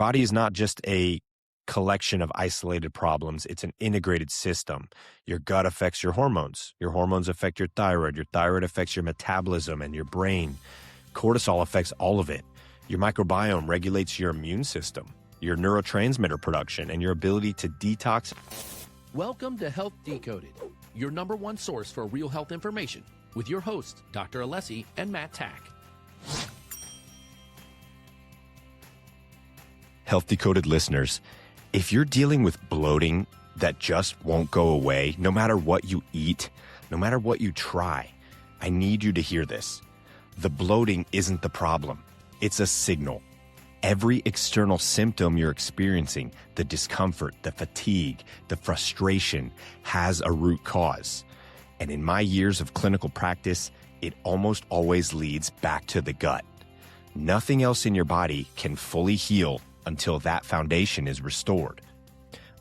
Body is not just a collection of isolated problems. It's an integrated system. Your gut affects your hormones. Your hormones affect your thyroid. Your thyroid affects your metabolism and your brain. Cortisol affects all of it. Your microbiome regulates your immune system, your neurotransmitter production, and your ability to detox. Welcome to Health Decoded, your number one source for real health information, with your hosts, Dr. Alessi and Matt Tack. Health Decoded listeners, if you're dealing with bloating that just won't go away, no matter what you eat, no matter what you try, I need you to hear this. The bloating isn't the problem. It's a signal. Every external symptom you're experiencing, the discomfort, the fatigue, the frustration, has a root cause. And in my years of clinical practice, it almost always leads back to the gut. Nothing else in your body can fully heal until that foundation is restored.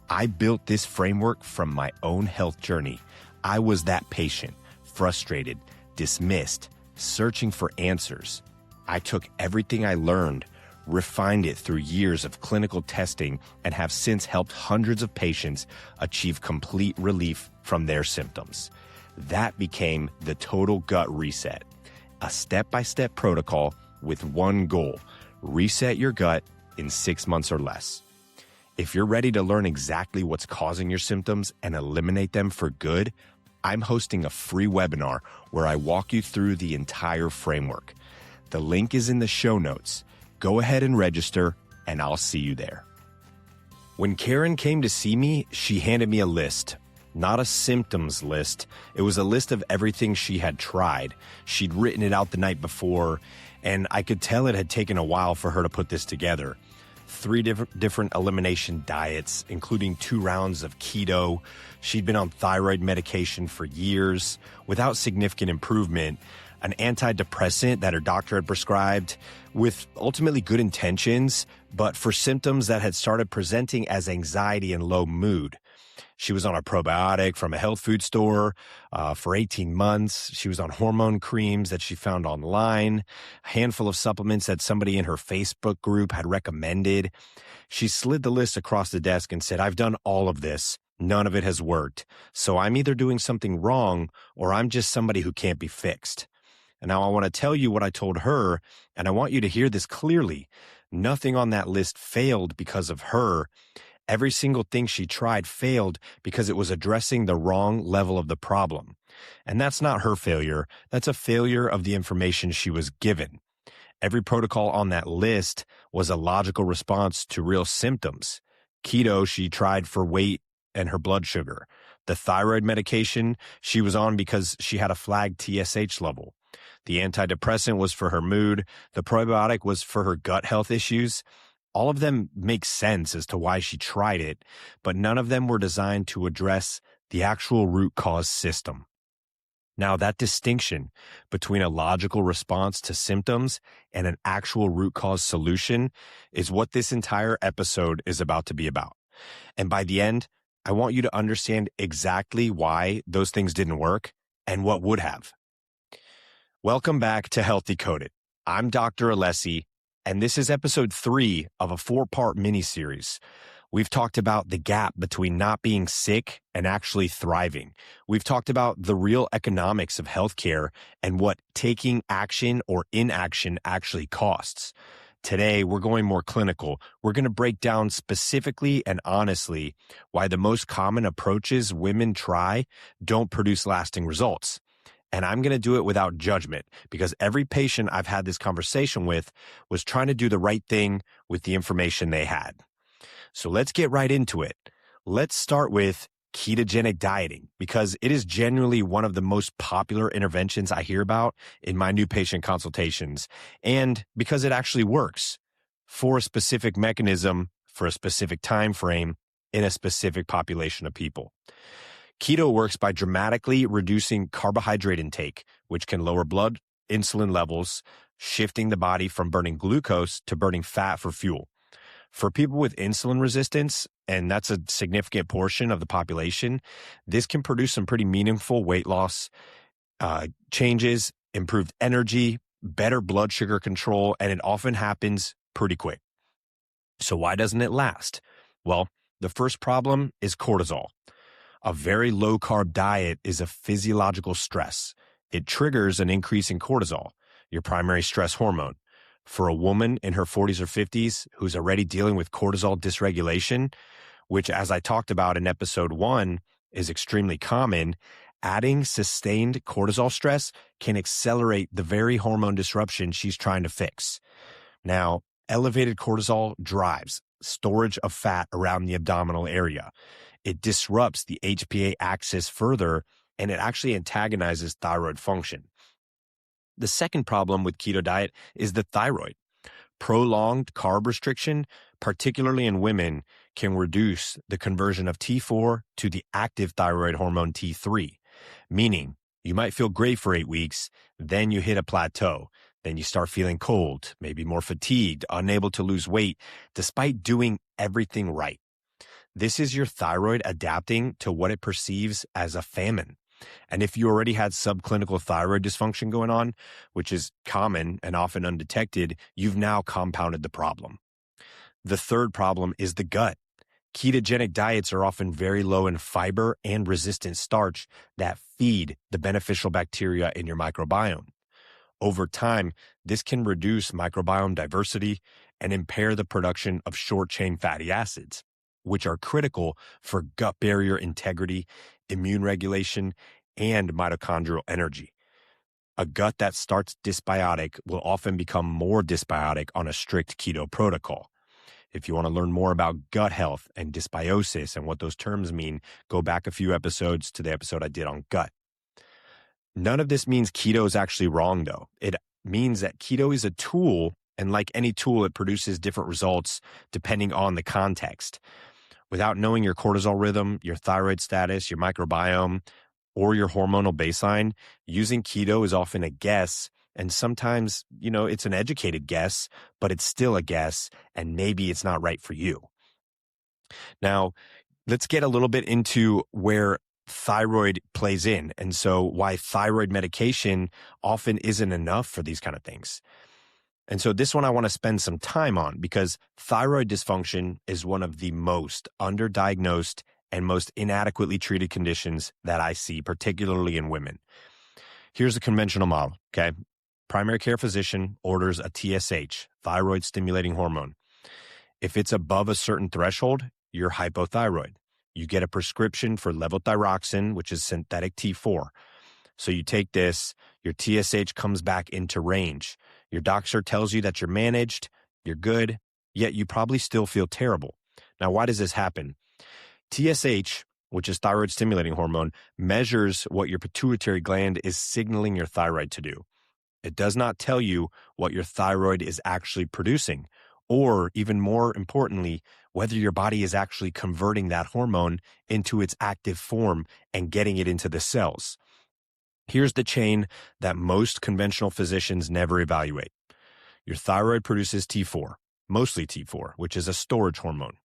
I built this framework from my own health journey. I was that patient, frustrated, dismissed, searching for answers. I took everything I learned, refined it through years of clinical testing, and have since helped hundreds of patients achieve complete relief from their symptoms. That became the Total Gut Reset, a step-by-step protocol with one goal: reset your gut in 6 months or less. If you're ready to learn exactly what's causing your symptoms and eliminate them for good, I'm hosting a free webinar where I walk you through the entire framework. The link is in the show notes. Go ahead and register, and I'll see you there. When Karen came to see me, she handed me a list. Not a symptoms list. It was a list of everything she had tried. She'd written it out the night before, and I could tell it had taken a while for her to put this together. 3 different elimination diets, including 2 rounds of keto. She'd been on thyroid medication for years without significant improvement, an antidepressant that her doctor had prescribed with ultimately good intentions, but for symptoms that had started presenting as anxiety and low mood. She was on a probiotic from a health food store for 18 months. She was on hormone creams that she found online, a handful of supplements that somebody in her Facebook group had recommended. She slid the list across the desk and said, "I've done all of this. None of it has worked. So I'm either doing something wrong or I'm just somebody who can't be fixed." And now I want to tell you what I told her, and I want you to hear this clearly. Nothing on that list failed because of her. Every single thing she tried failed because it was addressing the wrong level of the problem. And that's not her failure. That's a failure of the information she was given. Every protocol on that list was a logical response to real symptoms. Keto she tried for weight and her blood sugar. The thyroid medication she was on because she had a flagged TSH level. The antidepressant was for her mood. The probiotic was for her gut health issues. All of them make sense as to why she tried it, but none of them were designed to address the actual root cause system. Now, that distinction between a logical response to symptoms and an actual root cause solution is what this entire episode is about to be about. And by the end, I want you to understand exactly why those things didn't work and what would have. Welcome back to Health Decoded. I'm Dr. Alessi, and this is episode 3 of a 4-part miniseries. We've talked about the gap between not being sick and actually thriving. We've talked about the real economics of healthcare and what taking action or inaction actually costs. Today, we're going more clinical. We're going to break down specifically and honestly why the most common approaches women try don't produce lasting results. And I'm going to do it without judgment because every patient I've had this conversation with was trying to do the right thing with the information they had. So let's get right into it. Let's start with ketogenic dieting because it is genuinely one of the most popular interventions I hear about in my new patient consultations, and because it actually works for a specific mechanism, for a specific time frame, in a specific population of people. Keto works by dramatically reducing carbohydrate intake, which can lower blood insulin levels, shifting the body from burning glucose to burning fat for fuel. For people with insulin resistance, and that's a significant portion of the population, this can produce some pretty meaningful weight loss changes, improved energy, better blood sugar control, and it often happens pretty quick. So why doesn't it last? Well, the first problem is cortisol. A very low-carb diet is a physiological stress. It triggers an increase in cortisol, your primary stress hormone. For a woman in her 40s or 50s who's already dealing with cortisol dysregulation, which, as I talked about in episode 1, is extremely common, adding sustained cortisol stress can accelerate the very hormone disruption she's trying to fix. Now, elevated cortisol drives storage of fat around the abdominal area. It disrupts the HPA axis further, and it actually antagonizes thyroid function. The second problem with keto diet is the thyroid. Prolonged carb restriction, particularly in women, can reduce the conversion of T4 to the active thyroid hormone T3, meaning you might feel great for 8 weeks, then you hit a plateau. Then you start feeling cold, maybe more fatigued, unable to lose weight, despite doing everything right. This is your thyroid adapting to what it perceives as a famine. And if you already had subclinical thyroid dysfunction going on, which is common and often undetected, you've now compounded the problem. The third problem is the gut. Ketogenic diets are often very low in fiber and resistant starch that feed the beneficial bacteria in your microbiome. Over time, this can reduce microbiome diversity and impair the production of short-chain fatty acids, which are critical for gut barrier integrity, immune regulation, and mitochondrial energy. A gut that starts dysbiotic will often become more dysbiotic on a strict keto protocol. If you want to learn more about gut health and dysbiosis and what those terms mean, go back a few episodes to the episode I did on gut. None of this means keto is actually wrong, though. It means that keto is a tool, and like any tool, it produces different results depending on the context. Without knowing your cortisol rhythm, your thyroid status, your microbiome, or your hormonal baseline, using keto is often a guess, and sometimes, it's an educated guess, but it's still a guess, and maybe it's not right for you. Now, let's get a little bit into where thyroid plays in, and so why thyroid medication often isn't enough for these kind of things. And so this one I want to spend some time on because thyroid dysfunction is one of the most underdiagnosed and most inadequately treated conditions that I see, particularly in women. Here's a conventional model, okay? Primary care physician orders a TSH, thyroid stimulating hormone. If it's above a certain threshold, you're hypothyroid. You get a prescription for levothyroxine, which is synthetic T4. So you take this, your TSH comes back into range. Your doctor tells you that you're managed, you're good, yet you probably still feel terrible. Now, why does this happen? TSH, which is thyroid stimulating hormone, measures what your pituitary gland is signaling your thyroid to do. It does not tell you what your thyroid is actually producing, or even more importantly, whether your body is actually converting that hormone into its active form and getting it into the cells. Here's the chain that most conventional physicians never evaluate. Your thyroid produces T4, mostly T4, which is a storage hormone.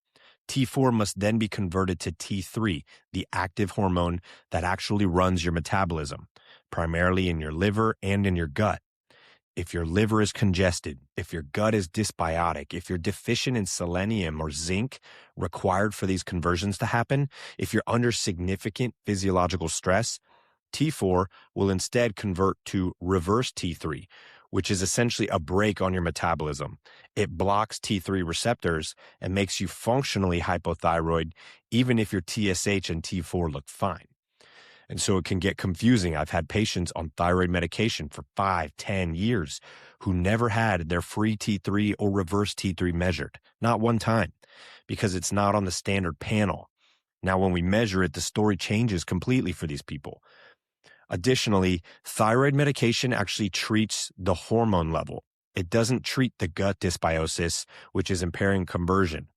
T4 must then be converted to T3, the active hormone that actually runs your metabolism, primarily in your liver and in your gut. If your liver is congested, if your gut is dysbiotic, if you're deficient in selenium or zinc required for these conversions to happen, if you're under significant physiological stress, T4 will instead convert to reverse T3, which is essentially a brake on your metabolism. It blocks T3 receptors and makes you functionally hypothyroid, even if your TSH and T4 look fine. And so it can get confusing. I've had patients on thyroid medication for 5, 10 years who never had their free T3 or reverse T3 measured, not one time, because it's not on the standard panel. Now, when we measure it, the story changes completely for these people. Additionally, thyroid medication actually treats the hormone level. It doesn't treat the gut dysbiosis, which is impairing conversion.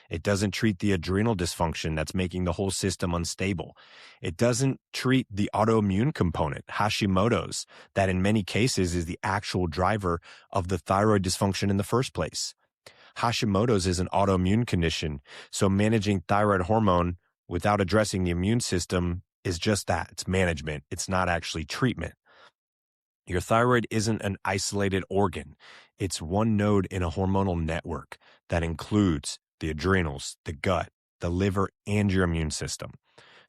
It doesn't treat the adrenal dysfunction that's making the whole system unstable. It doesn't treat the autoimmune component, Hashimoto's, that in many cases is the actual driver of the thyroid dysfunction in the first place. Hashimoto's is an autoimmune condition, so managing thyroid hormone without addressing the immune system is just that. It's management. It's not actually treatment. Your thyroid isn't an isolated organ. It's one node in a hormonal network that includes the adrenals, the gut, the liver, and your immune system.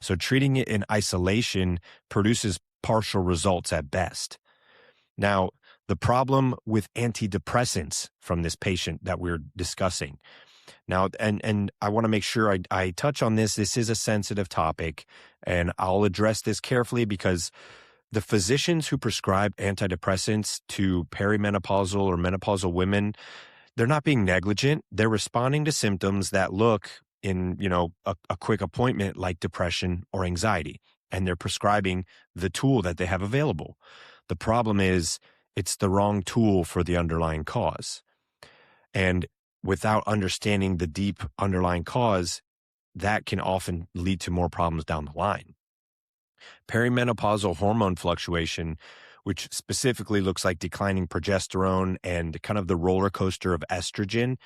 So treating it in isolation produces partial results at best. Now, the problem with antidepressants from this patient that we're discussing. Now, and I want to make sure I touch on this. This is a sensitive topic, and I'll address this carefully because the physicians who prescribe antidepressants to perimenopausal or menopausal women, they're not being negligent. They're responding to symptoms that look in, a quick appointment like depression or anxiety, and they're prescribing the tool that they have available. The problem is it's the wrong tool for the underlying cause. And without understanding the deep underlying cause, that can often lead to more problems down the line. Perimenopausal hormone fluctuation, which specifically looks like declining progesterone and kind of the roller coaster of estrogen,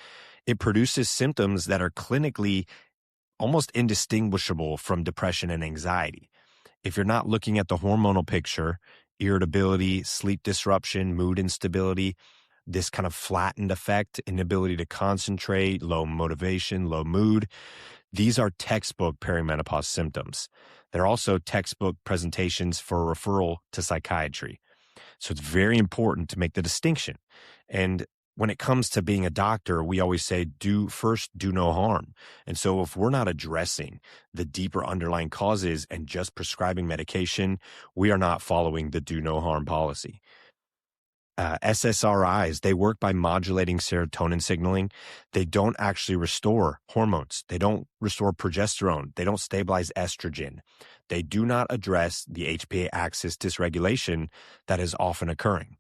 it produces symptoms that are clinically almost indistinguishable from depression and anxiety. If you're not looking at the hormonal picture, irritability, sleep disruption, mood instability, this kind of flattened effect, inability to concentrate, low motivation, low mood, these are textbook perimenopause symptoms. They're also textbook presentations for referral to psychiatry. So it's very important to make the distinction. And when it comes to being a doctor, we always say, do no harm. And so if we're not addressing the deeper underlying causes and just prescribing medication, we are not following the do no harm policy. SSRIs, they work by modulating serotonin signaling. They don't actually restore hormones. They don't restore progesterone. They don't stabilize estrogen. They do not address the HPA axis dysregulation that is often occurring.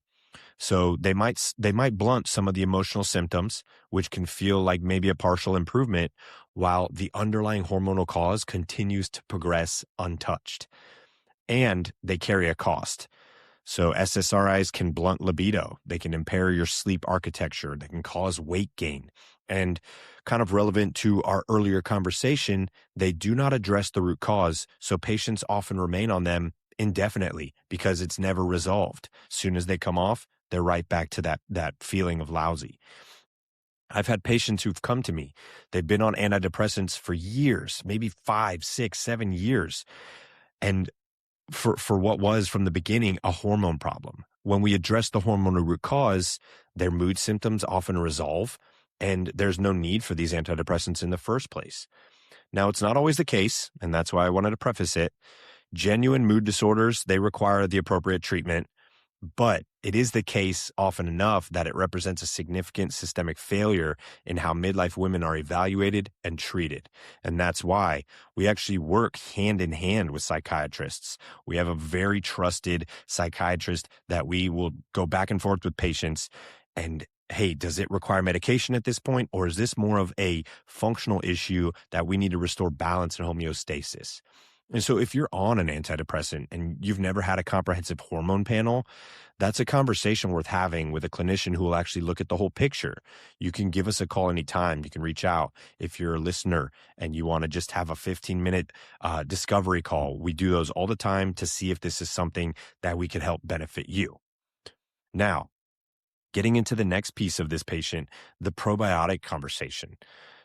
So they might blunt some of the emotional symptoms, which can feel like maybe a partial improvement, while the underlying hormonal cause continues to progress untouched. And they carry a cost. So SSRIs can blunt libido. They can impair your sleep architecture. They can cause weight gain. And kind of relevant to our earlier conversation, they do not address the root cause. So patients often remain on them indefinitely because it's never resolved. As soon as they come off, they're right back to that feeling of lousy. I've had patients who've come to me. They've been on antidepressants for years, maybe 5, 6, 7 years. And for what was from the beginning a hormone problem. When we address the hormonal root cause, their mood symptoms often resolve, and there's no need for these antidepressants in the first place. Now, it's not always the case, and that's why I wanted to preface it. Genuine mood disorders, they require the appropriate treatment, but it is the case often enough that it represents a significant systemic failure in how midlife women are evaluated and treated. And that's why we actually work hand in hand with psychiatrists. We have a very trusted psychiatrist that we will go back and forth with patients and, hey, does it require medication at this point? Or is this more of a functional issue that we need to restore balance and homeostasis? And so if you're on an antidepressant and you've never had a comprehensive hormone panel, that's a conversation worth having with a clinician who will actually look at the whole picture. You can give us a call anytime. You can reach out if you're a listener and you want to just have a 15-minute discovery call. We do those all the time to see if this is something that we could help benefit you. Now, getting into the next piece of this patient, the probiotic conversation.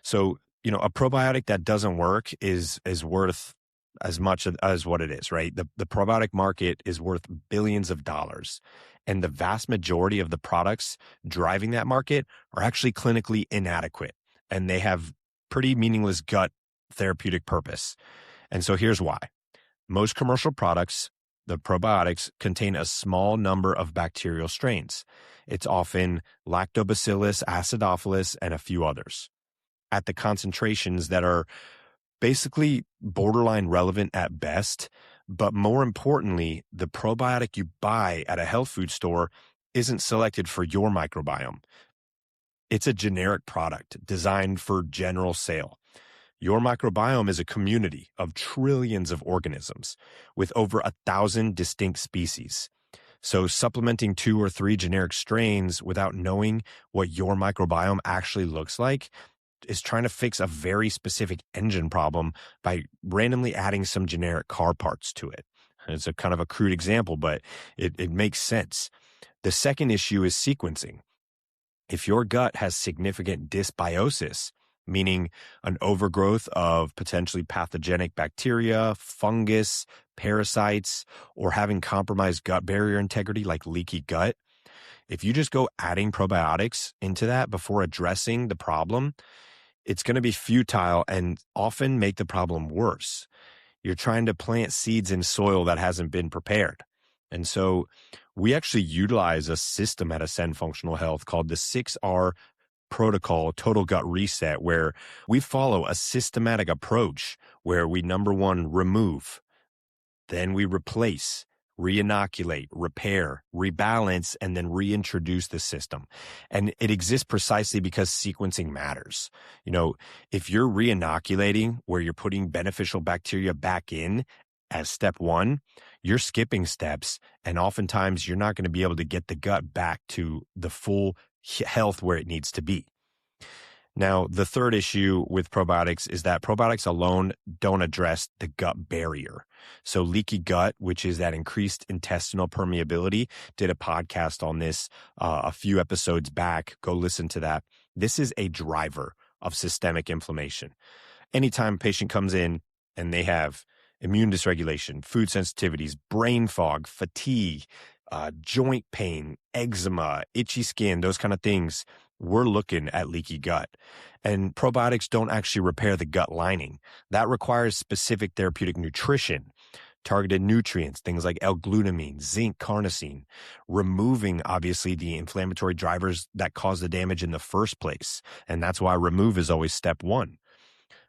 So, a probiotic that doesn't work is worth as much as what it is, right? The probiotic market is worth billions of dollars. And the vast majority of the products driving that market are actually clinically inadequate. And they have pretty meaningless gut therapeutic purpose. And so here's why. Most commercial products, the probiotics, contain a small number of bacterial strains. It's often Lactobacillus acidophilus and a few others at the concentrations that are basically borderline relevant at best, but more importantly, the probiotic you buy at a health food store isn't selected for your microbiome. It's a generic product designed for general sale. Your microbiome is a community of trillions of organisms with over 1,000 distinct species. So supplementing 2 or 3 generic strains without knowing what your microbiome actually looks like is trying to fix a very specific engine problem by randomly adding some generic car parts to it. It's a kind of a crude example, but it makes sense. The second issue is sequencing. If your gut has significant dysbiosis, meaning an overgrowth of potentially pathogenic bacteria, fungus, parasites, or having compromised gut barrier integrity like leaky gut, if you just go adding probiotics into that before addressing the problem, it's going to be futile and often make the problem worse. You're trying to plant seeds in soil that hasn't been prepared. And so we actually utilize a system at Ascend Functional Health called the 6R protocol, Total Gut Reset, where we follow a systematic approach where we, number one, remove, then we replace, re-inoculate, repair, rebalance, and then reintroduce the system. And it exists precisely because sequencing matters. You know, if you're re-inoculating where you're putting beneficial bacteria back in as step one, you're skipping steps, and oftentimes you're not going to be able to get the gut back to the full health where it needs to be. Now, the third issue with probiotics is that probiotics alone don't address the gut barrier. So leaky gut, which is that increased intestinal permeability, did a podcast on this a few episodes back. Go listen to that. This is a driver of systemic inflammation. Anytime a patient comes in and they have immune dysregulation, food sensitivities, brain fog, fatigue, joint pain, eczema, itchy skin, those kind of things, we're looking at leaky gut. And probiotics don't actually repair the gut lining. That requires specific therapeutic nutrition, targeted nutrients, things like L-glutamine, zinc, carnosine, removing, obviously, the inflammatory drivers that cause the damage in the first place. And that's why remove is always step one.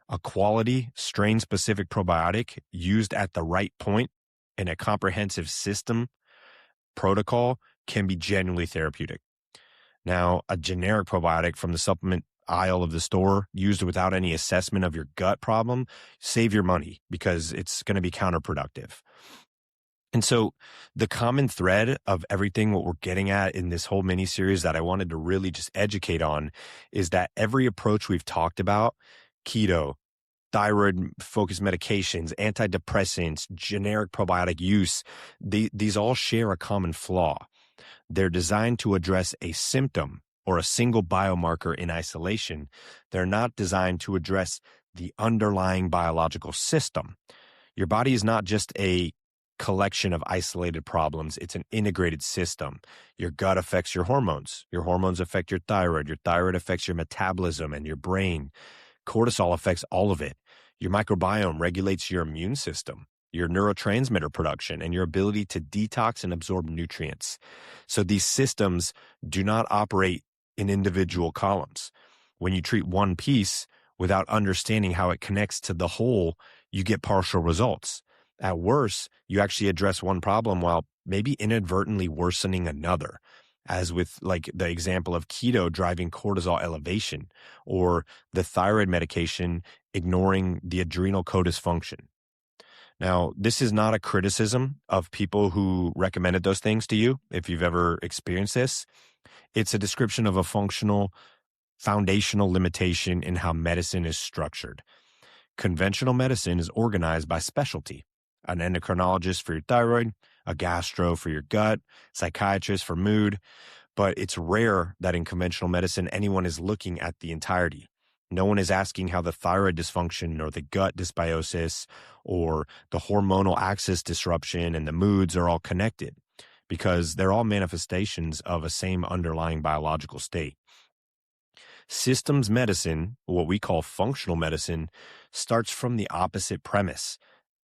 A quality, strain-specific probiotic used at the right point in a comprehensive system protocol can be genuinely therapeutic. Now, a generic probiotic from the supplement aisle of the store used without any assessment of your gut problem, save your money because it's going to be counterproductive. And so the common thread of everything what we're getting at in this whole mini series that I wanted to really just educate on is that every approach we've talked about, keto, thyroid-focused medications, antidepressants, generic probiotic use, these all share a common flaw. They're designed to address a symptom or a single biomarker in isolation. They're not designed to address the underlying biological system. Your body is not just a collection of isolated problems. It's an integrated system. Your gut affects your hormones. Your hormones affect your thyroid. Your thyroid affects your metabolism and your brain. Cortisol affects all of it. Your microbiome regulates your immune system, your neurotransmitter production, and your ability to detox and absorb nutrients. So these systems do not operate in individual columns. When you treat one piece without understanding how it connects to the whole, you get partial results. At worst, you actually address one problem while maybe inadvertently worsening another, as with like the example of keto driving cortisol elevation or the thyroid medication ignoring the adrenal co-dysfunction. Now, this is not a criticism of people who recommended those things to you, if you've ever experienced this. It's a description of a functional, foundational limitation in how medicine is structured. Conventional medicine is organized by specialty. An endocrinologist for your thyroid, a gastro for your gut, psychiatrist for mood. But it's rare that in conventional medicine, anyone is looking at the entirety. No one is asking how the thyroid dysfunction or the gut dysbiosis or the hormonal axis disruption and the moods are all connected, because they're all manifestations of a same underlying biological state. Systems medicine, what we call functional medicine, starts from the opposite premise.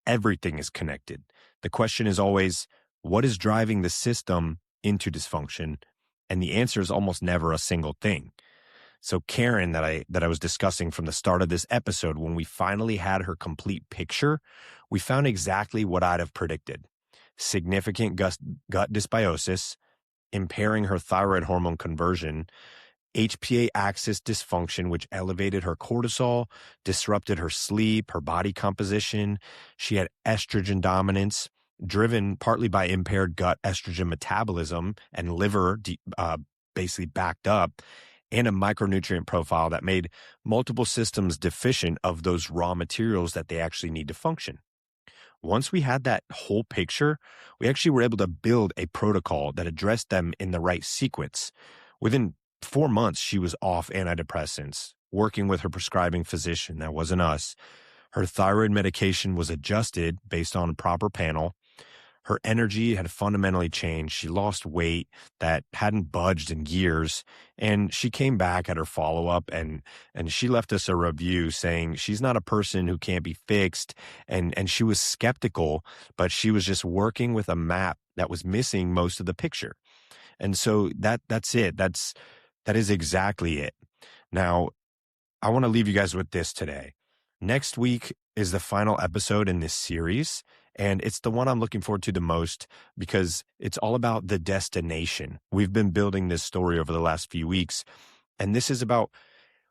Everything is connected. The question is always, what is driving the system into dysfunction? And the answer is almost never a single thing. So Karen, that I was discussing from the start of this episode, when we finally had her complete picture, we found exactly what I'd have predicted. Significant gut dysbiosis, impairing her thyroid hormone conversion, HPA axis dysfunction, which elevated her cortisol, disrupted her sleep, her body composition. She had estrogen dominance, driven partly by impaired gut estrogen metabolism and liver basically backed up, and a micronutrient profile that made multiple systems deficient of those raw materials that they actually need to function. Once we had that whole picture, we actually were able to build a protocol that addressed them in the right sequence. Within 4 months, she was off antidepressants, working with her prescribing physician. That wasn't us. Her thyroid medication was adjusted based on a proper panel. Her energy had fundamentally changed. She lost weight that hadn't budged in years. And she came back at her follow-up and she left us a review saying she's not a person who can't be fixed. And she was skeptical, but she was just working with a map that was missing most of the picture. And so that's it. That is exactly it. Now, I want to leave you guys with this today. Next week is the final episode in this series, and it's the one I'm looking forward to the most because it's all about the destination. We've been building this story over the last few weeks, and this is about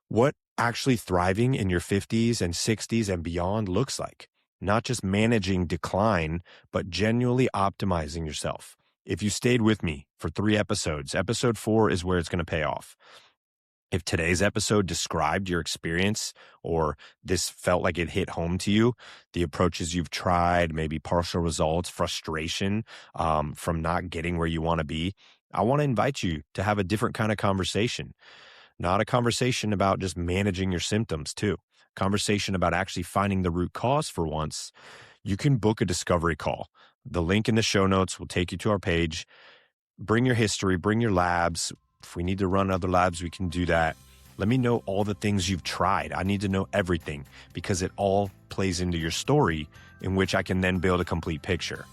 what actually thriving in your 50s and 60s and beyond looks like. Not just managing decline, but genuinely optimizing yourself. If you stayed with me for 3 episodes, episode 4 is where it's going to pay off. If today's episode described your experience or this felt like it hit home to you, the approaches you've tried, maybe partial results, frustration from not getting where you want to be, I want to invite you to have a different kind of conversation. Not a conversation about just managing your symptoms too. Conversation about actually finding the root cause for once. You can book a discovery call. The link in the show notes will take you to our page. Bring your history, bring your labs. If we need to run other labs, we can do that. Let me know all the things you've tried. I need to know everything because it all plays into your story in which I can then build a complete picture.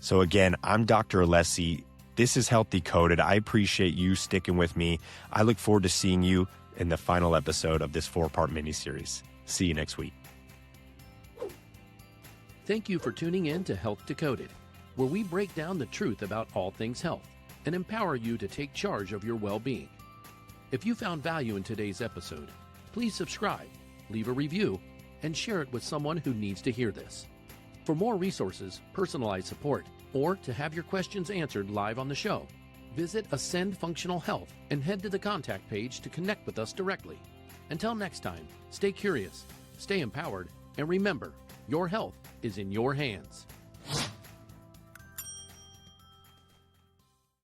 So again, I'm Dr. Alessi. This is Health Decoded. I appreciate you sticking with me. I look forward to seeing you in the final episode of this 4-part miniseries. See you next week. Thank you for tuning in to Health Decoded, where we break down the truth about all things health and empower you to take charge of your well-being. If you found value in today's episode, please subscribe, leave a review, and share it with someone who needs to hear this. For more resources, personalized support, or to have your questions answered live on the show, visit Ascend Functional Health and head to the contact page to connect with us directly. Until next time, stay curious, stay empowered, and remember, your health is in your hands.